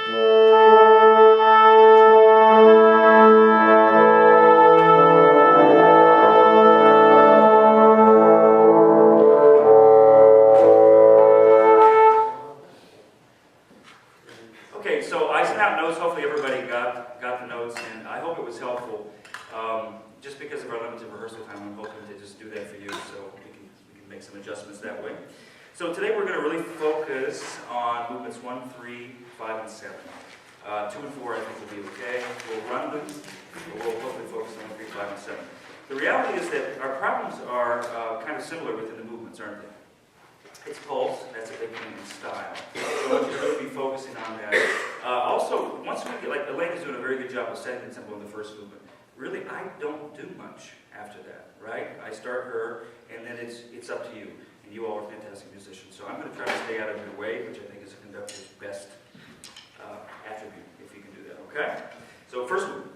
Okay, so I sent out notes. Hopefully everybody got the notes, and I hope it was helpful. Just because of our limited rehearsal time, I'm hoping to just do that for you, so we can make some adjustments that way. So today we're going to really focus on movements 1, 3, 5, and 7. 2 and 4 I think will be okay. We'll run them, but we'll hopefully focus on 1, 3, 5, and 7. The reality is that our problems are kind of similar within the movements, aren't they? It's pulse, that's a big thing in style. So I want you to really be focusing on that. Also, once we get, like Elaine is doing a very good job of setting the tempo in the first movement. Really, I don't do much after that, right? I start her, and then it's up to you. And you all are fantastic musicians. So I'm going to try to stay out of your way, which I think is a conductor's best attribute, if you can do that, okay? So first movement.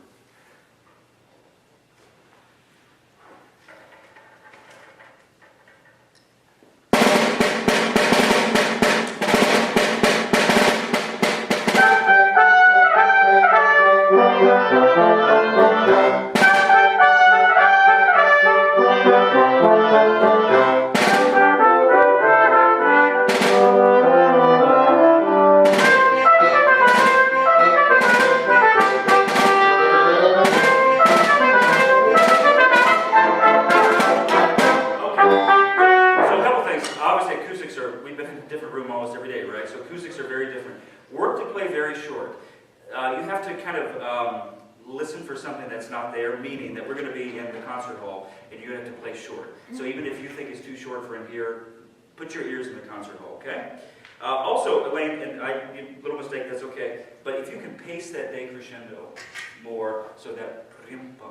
We've been in a different room almost every day, right? So acoustics are very different. Work to play very short. You have to kind of listen for something that's not there, meaning that we're going to be in the concert hall and you have to play short. So even if you think it's too short for in here, put your ears in the concert hall, okay? Also, Elaine, and little mistake, that's okay, but if you can pace that decrescendo more so that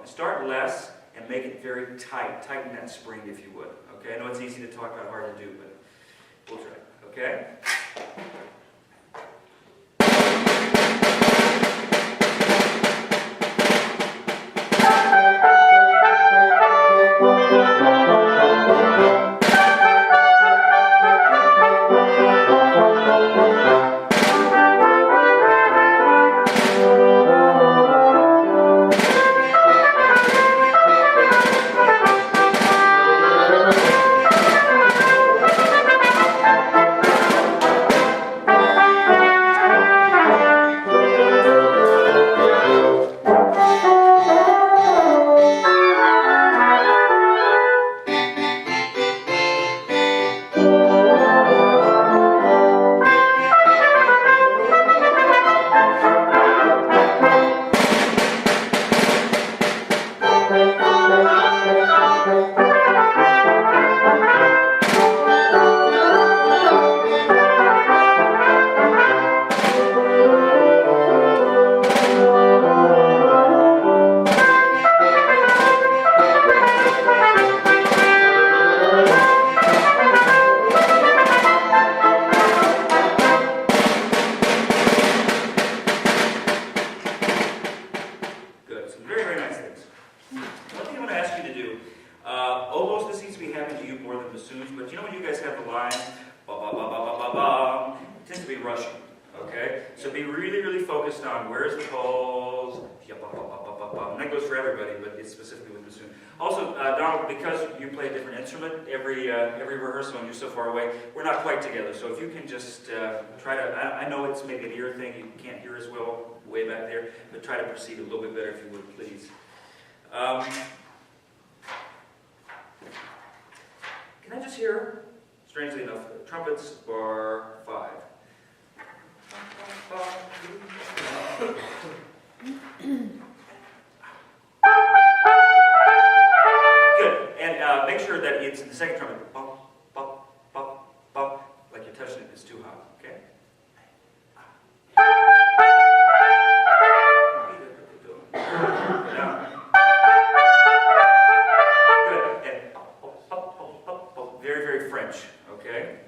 start less and make it very tight. Tighten that spring if you would, okay? I know it's easy to talk about, hard to do, but we'll try, okay? But you know when you guys have the line, ba ba ba ba ba ba ba, it tends to be rushing, okay? So be really, really focused on where's the pulse, ba ba ba ba ba ba, and that goes for everybody, but it's specifically with bassoon. Also, Donald, because you play a different instrument every rehearsal and you're so far away, we're not quite together. So if you can just try to, I know it's maybe an ear thing, you can't hear as well way back there, but try to proceed a little bit better if you would, please. Can I just hear, strangely enough, trumpets bar 5. Good, and make sure that it's the second trumpet, bop, bop, bop, bop, like you're touching it, it's too hot, okay? Down. Good, and very, very French, okay?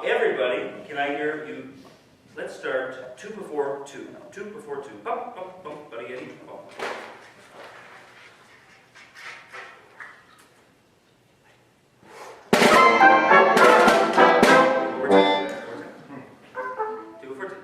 Everybody, can I hear you? Let's start 2 before 2. 2 before 2. Bum, bum, bum, buddy, Eddie. Bum. Over 2. 2 before 2.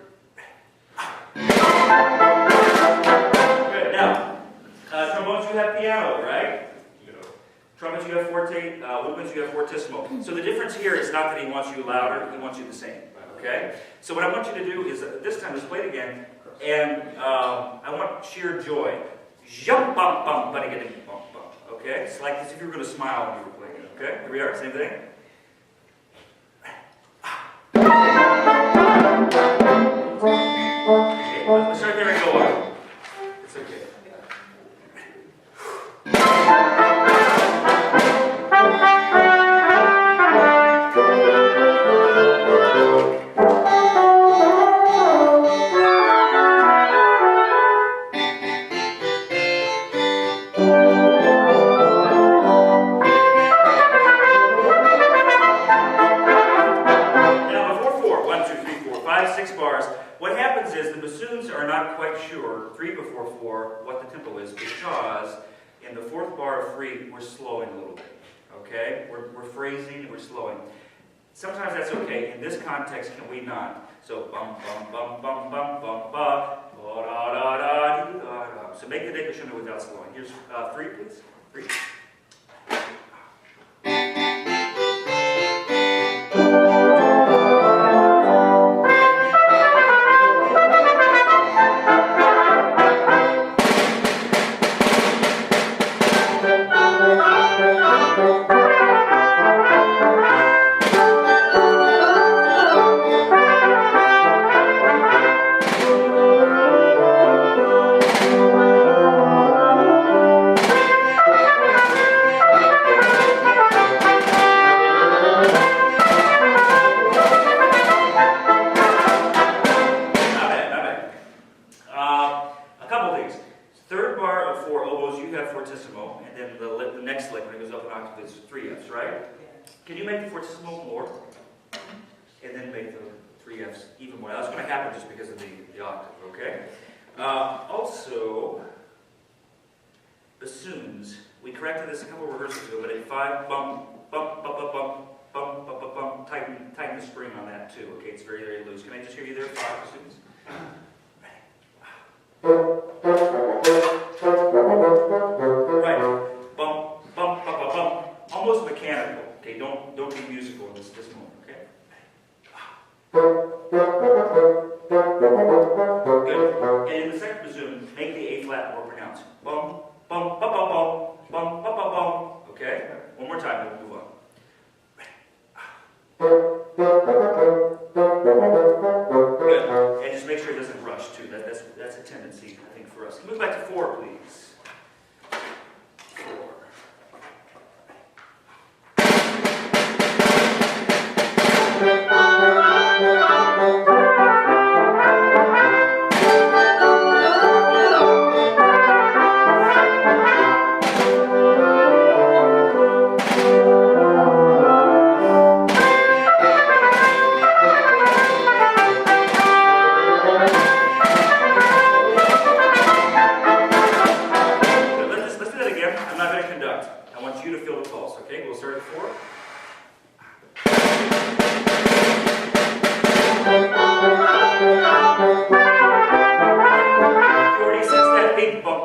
you have forte, weak ones you have fortissimo. So the difference here is not that he wants you louder, he wants you the same. Okay? So what I want you to do is, this time, let's play it again, and I want sheer joy. Jump, bump, bump, buddy, getting bump, bump. Okay? It's like as if you were going to smile when you were playing it. Okay? Here we are, same thing. Okay, let's start there and go on. It's okay. Three before four, what the tempo is, because in the fourth bar of three, we're slowing a little bit. Okay? We're phrasing and we're slowing. Sometimes that's okay. In this context, can we not? So bum bum bum bum bum bum ba da da da dee da da. So make the decrescendo without slowing. Here's three, please. Three. Can you make the fortissimo more? And then make the three Fs even more. Now, that's going to happen just because of the octave, okay? Also, bassoons. We corrected this a couple of rehearsals ago, but at 5, bump, bump, bump, bump, bump, bump, bump, bump, bump. Tighten the spring on that too, okay? It's very, very loose. Can I just hear you there? 5 bassoons. Right. Bump, bump, bump, bump, bump. Almost mechanical. Okay, don't be musical in this moment, okay? Good. And in the second bassoon, make the A flat more pronounced. Bum, bum, bum, bum, bum, bum, bum, bum, bum. Okay? One more time, then we'll move on. Good. And just make sure it doesn't rush too. That's a tendency, I think, for us. Move back to 4, please.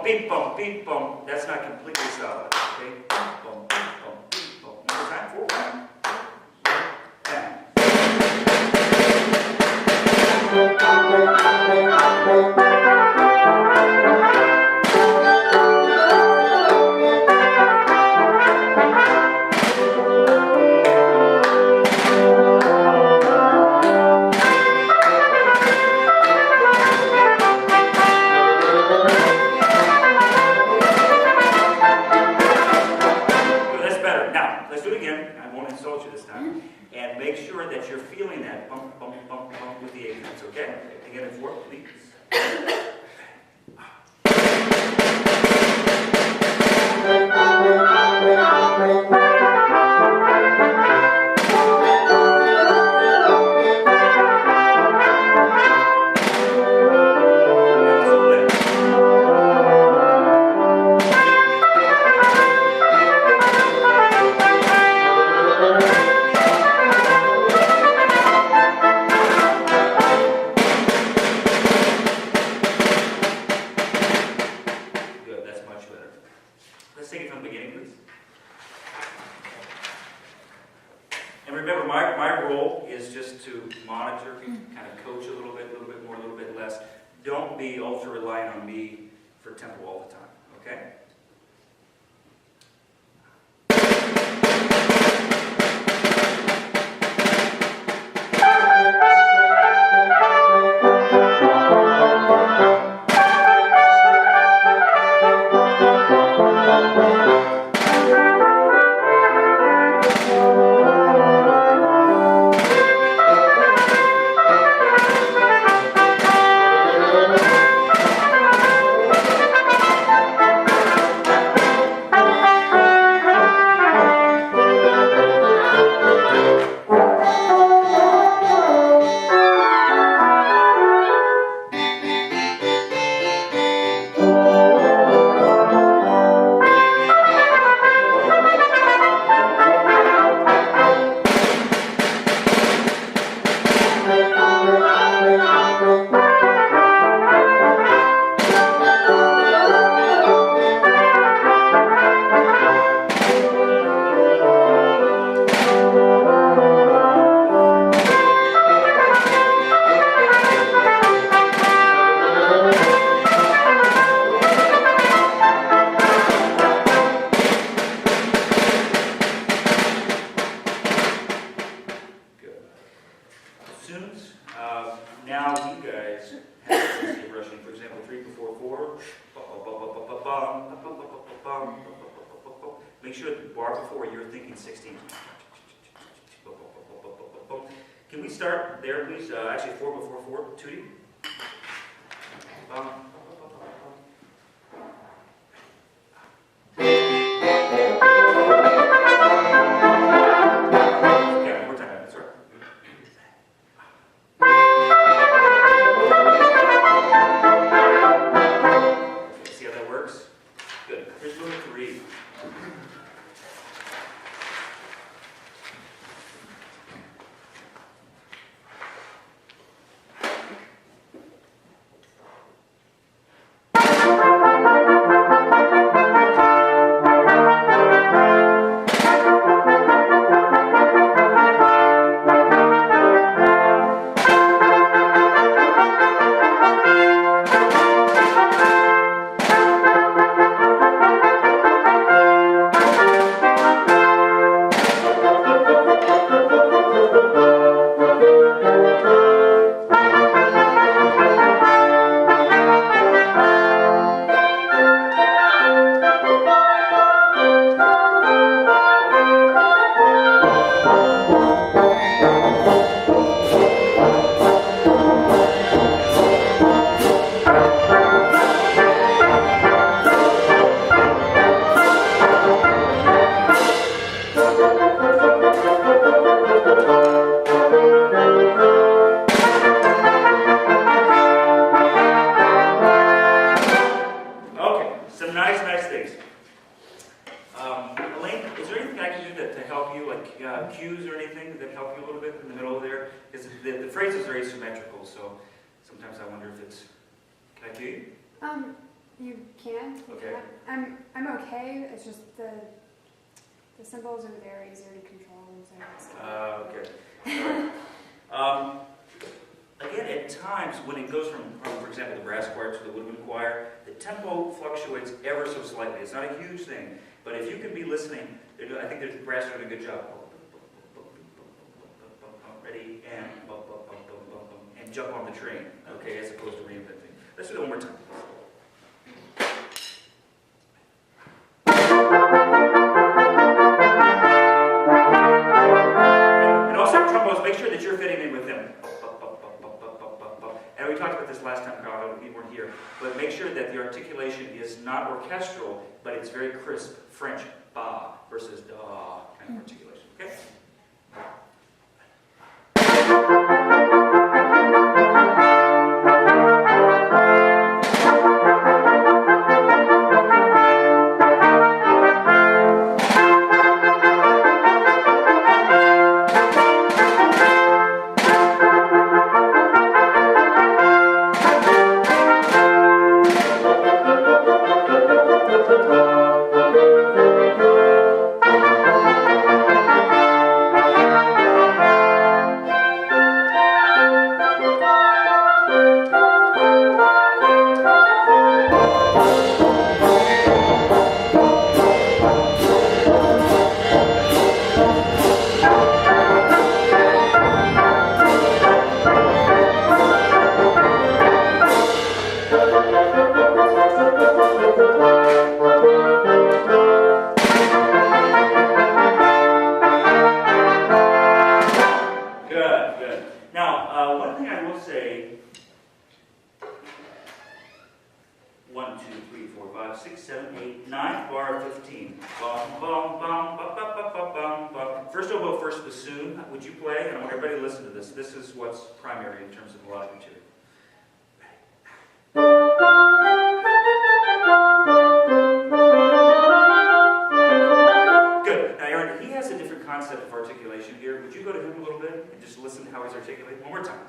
Beep bump, beep bump. That's not completely solid. Okay? Beep bump, beep bump, beep bump. One more time. 4, 1, and. And make sure that you're feeling that bump, bump, bump, bump with the A flat, okay? Again, in 4, please. monitor, kind of coach a little bit more, a little bit less. Don't be ultra reliant on me for tempo all the time, okay? Now you guys have to keep rushing. For example, 3 before 4. Make sure the bar before you're thinking 16. Can we start there, please? Actually, 4 before 4. 2D. Cues or anything that help you a little bit in the middle there? Because the phrases are asymmetrical, so sometimes I wonder if it's. Can I cue you? You can. Okay. I'm okay. It's just the symbols are very easier to control. So okay. All right. Again, at times when it goes from, for example, the brass choir to the woodwind choir, the tempo fluctuates ever so slightly. It's not a huge thing, but if you can be listening, I think the brass are doing a good job. Ready, and jump on the train, okay, as opposed to reinventing. Let's do it one more time. And also trombones, make sure that you're fitting in with them. And we talked about this last time, Carl, we weren't here, but make sure that the articulation is not orchestral, but it's very crisp, French, ba versus da kind of articulation, okay? then we'll say 1, 2, 3, 4, 5, 6, 7, 8, 9th bar of 15. Bum, bum, bum, ba, ba, ba, ba, bum, bum. First oboe, first bassoon. Would you play? And I want everybody to listen to this. This is what's primary in terms of melodic material. Good. Now, Aaron, he has a different concept of articulation here. Would you go to him a little bit and just listen to how he's articulating? One more time.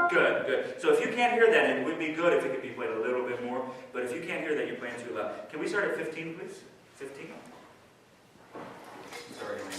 Good, good. So if you can't hear that, it would be good if it could be played a little bit more. But if you can't hear that, you're playing too loud. Can we start at 15, please? 15? Sorry, man.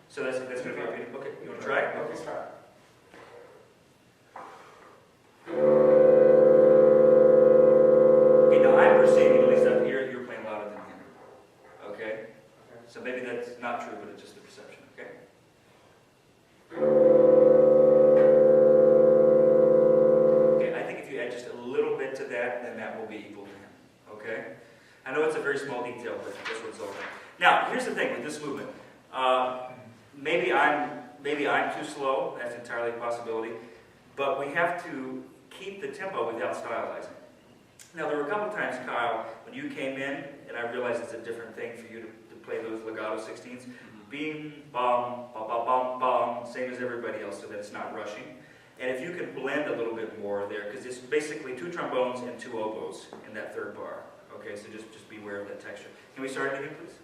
So that's going to be our piano. Okay, you want to try it? Okay, let's try it. Okay, now I'm perceiving, at least up here, you're playing louder than him. Okay? So maybe that's not true, but it's just a perception, okay? Okay, I think if you add just a little bit to that, then that will be equal to him. Okay? I know it's a very small detail, but that's what it's all about. Now, here's the thing with this movement. Maybe I'm too slow. That's entirely a possibility. But we have to keep the tempo without stylizing. Now, there were a couple times, Kyle, when you came in, and I realized it's a different thing for you to play those legato 16ths. Bing, bum, ba ba bum, bum, same as everybody else, so that it's not rushing. And if you can blend a little bit more there, because it's basically 2 trombones and 2 oboes in that third bar. Okay, so just be aware of that texture. Can we start it again, please?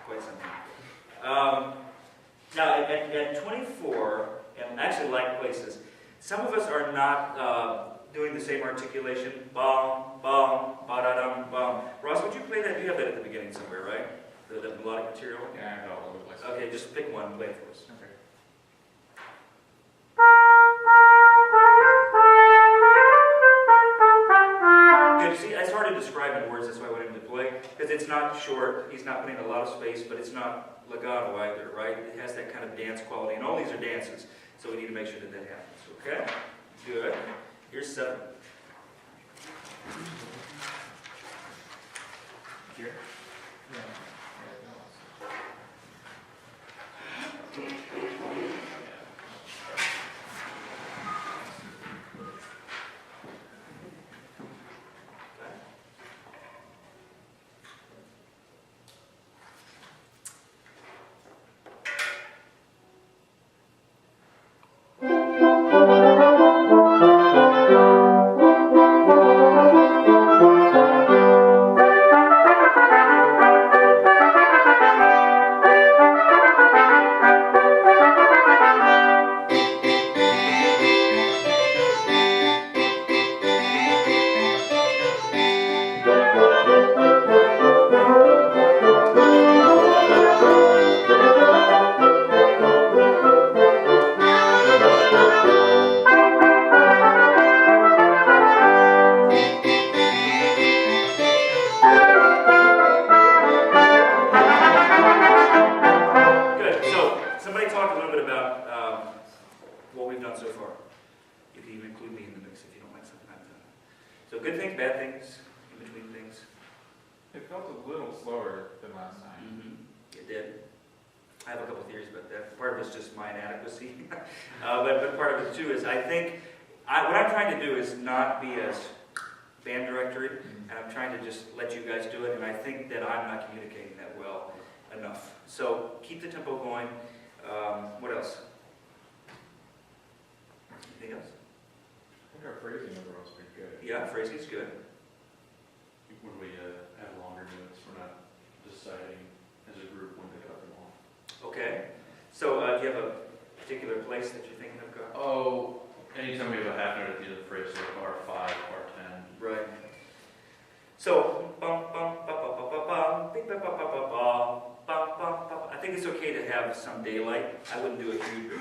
quite something. Now, at 24, and actually like places, some of us are not doing the same articulation. Bum, bum, ba-da-dum, bum. Ross, would you play that? You have that at the beginning somewhere, right? The melodic material? Yeah, I know all over the place. Okay, just pick one and play it for us. Okay. Good. See, it's hard to describe in words. That's why I want him to play. Because it's not short. He's not putting a lot of space, but it's not legato either, right? It has that kind of dance quality. And all these are dances. So we need to make sure that that happens. Okay? Good. Here's 7. Here? Yeah. what we've done so far. You can even include me in the mix if you don't like something I've done. So good things, bad things, in between things. It felt a little slower than last time. It did. I have a couple theories about that. Part of it's just my inadequacy. but part of it too is I think, what I'm trying to do is not be as band directory, and I'm trying to just let you guys do it, and I think that I'm not communicating that well enough. So keep the tempo going. What else? Anything else? I think our phrasing overall is pretty good. Yeah, phrasing's good. When we have longer notes, we're not deciding as a group when to cut them off. Okay. So do you have a particular place that you're thinking of going? Oh, anytime we have a half note at the end of the phrase, so bar 5, bar 10. Right. So, bum, bum, ba, ba, ba, ba, bum, bing, ba, ba, ba, ba, ba, bum, bum, ba, ba. I think it's okay to have some daylight. I wouldn't do a huge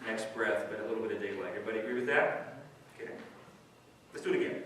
next breath, but a little bit of daylight. Everybody agree with that? Okay. Let's do it again.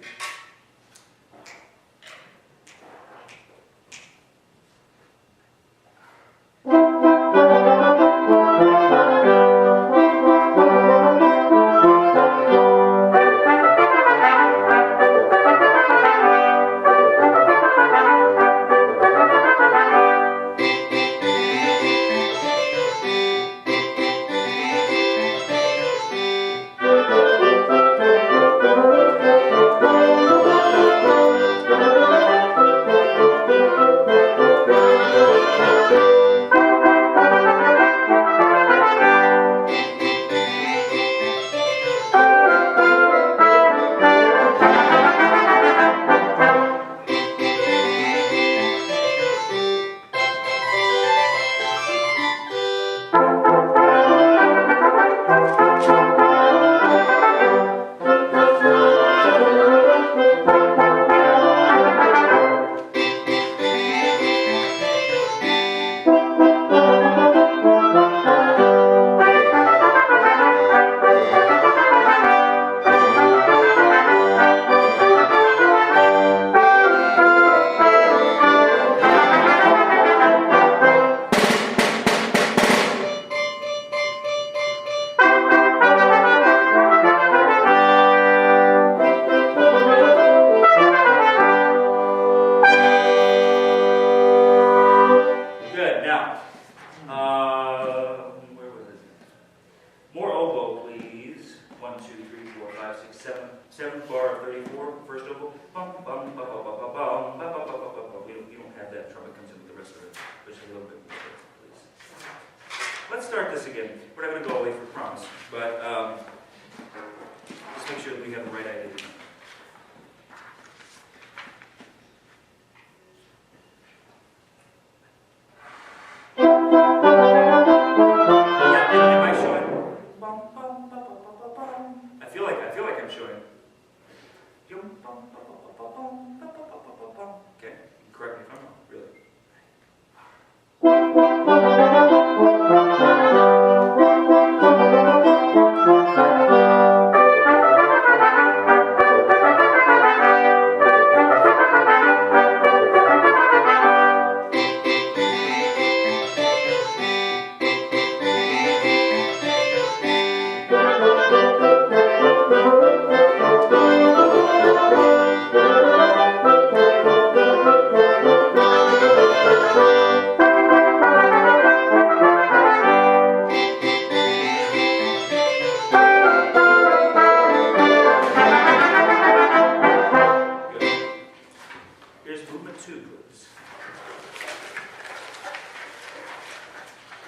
Here's movement 2, please.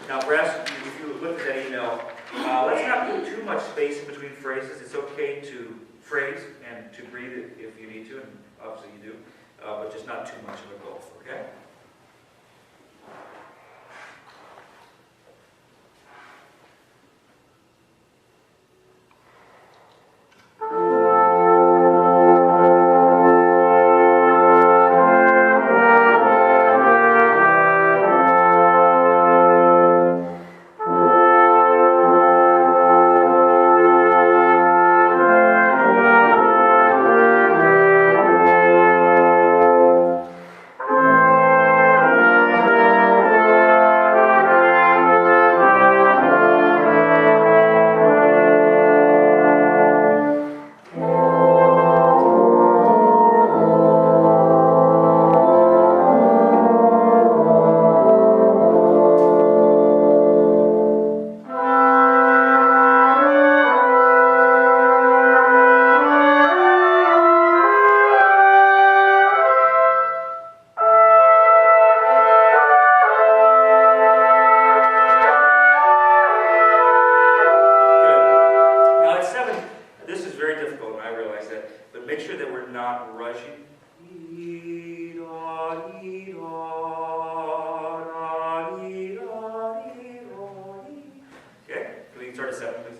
Now, brass, if you look at that email, let's not put too much space in between phrases. It's okay to phrase and to breathe if you need to, and obviously you do, but just not too much of a gulf, okay? Make sure that we're not rushing. Okay, can we start at 7, please?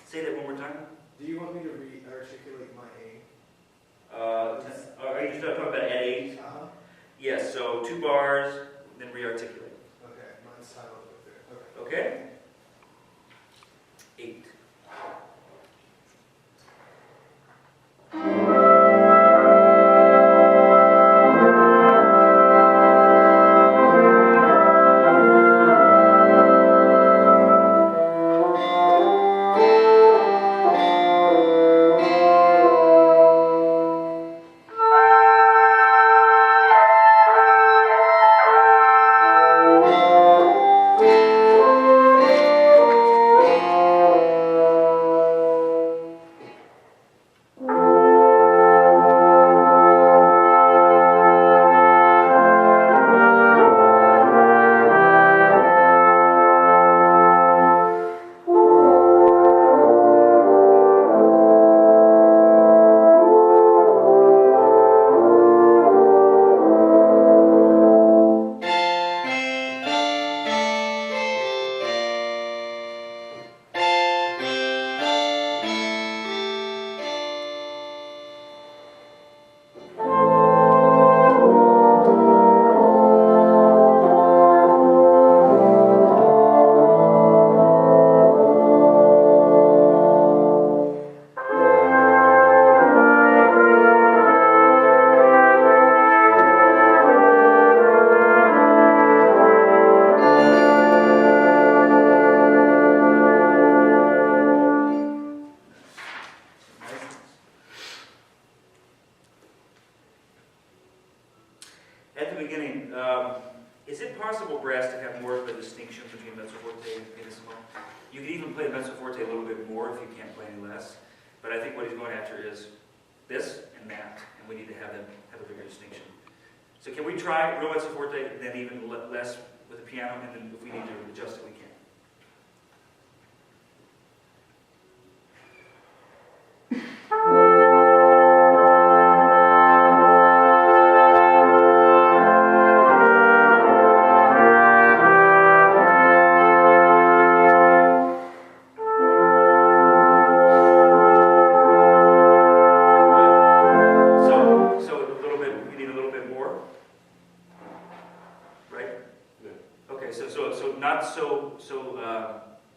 Say that one more time. Do you want me to re-articulate my A? Are you talking about at 8? Uh-huh. Yes, so 2 bars, then re-articulate. Okay, mine's titled with it. Okay? 8. At the beginning, is it possible, brass, to have more of a distinction between mezzo forte and pianissimo? You could even play the mezzo forte a little bit more if you can't play any less. But I think what he's going after is this and that, and we need to have a bigger distinction. So can we try real mezzo forte, then even less with the piano, and then if we need to adjust it, we can.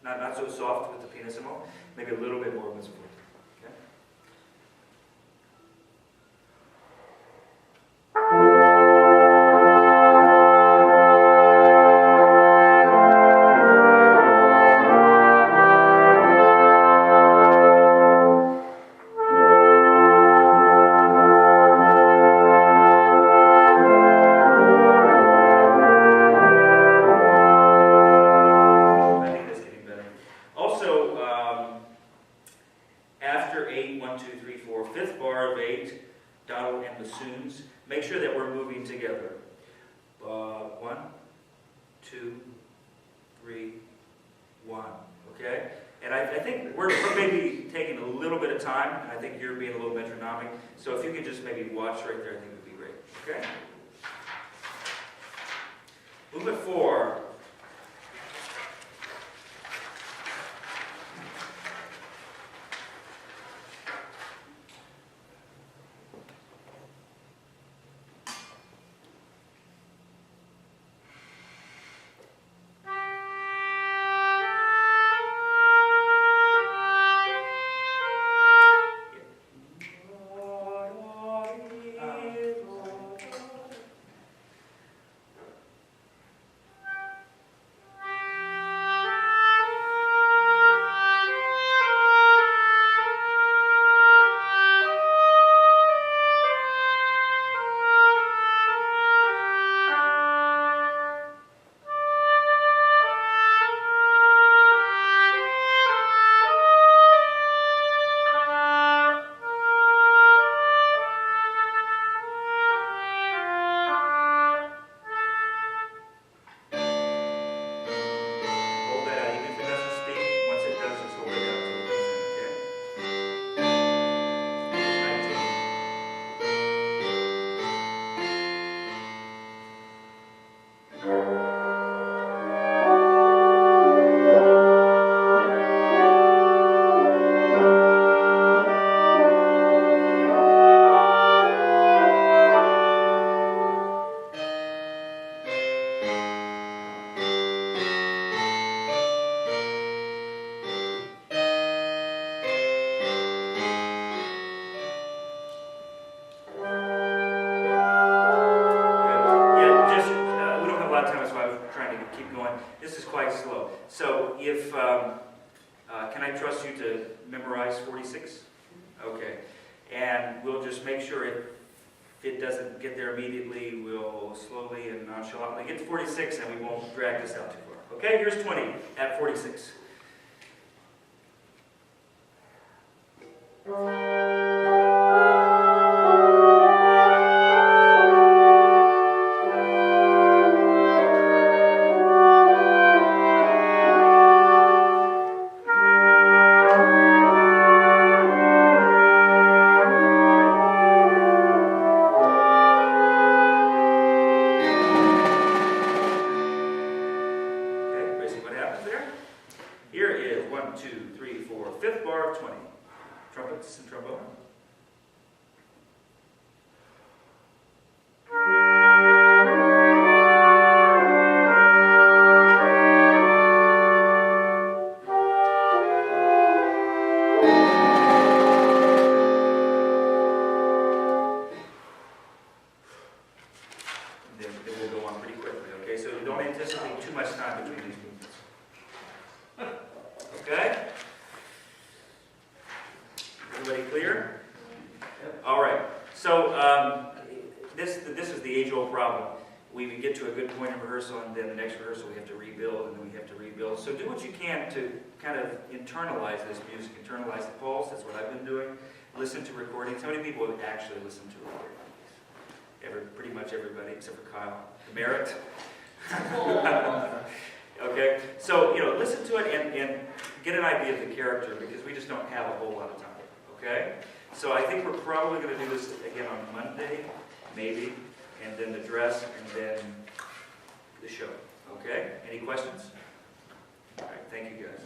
Not so soft with the pianissimo, maybe a little bit more mezzo forte. Okay? Make sure that we're moving together. 1, 2, 3, 1. Okay? And I think we're maybe taking a little bit of time, and I think you're being a little metronomic. So if you could just maybe watch right there, I think it would be great. Okay? Movement 4. So if, can I trust you to memorize 46? Okay. And we'll just make sure if it doesn't get there immediately, we'll slowly and nonchalantly get to 46 and we won't drag this out too far. Okay, here's 20 at 46. Trumpets and trombone. Then we'll go on pretty quickly, okay? So you don't anticipate too much time between these movements. Okay? Everybody clear? All right. So this is the age-old problem. We get to a good point in rehearsal, and then the next rehearsal we have to rebuild, and then we have to rebuild. So do what you can to kind of internalize this music, internalize the pulse. That's what I've been doing. Listen to recordings. How many people have actually listened to recordings? Pretty much everybody, except for Kyle. Merit. Okay, so, listen to it and get an idea of the character, because we just don't have a whole lot of time, okay? So I think we're probably going to do this again on Monday, maybe, and then the dress, and then the show, okay? Any questions? All right, thank you guys.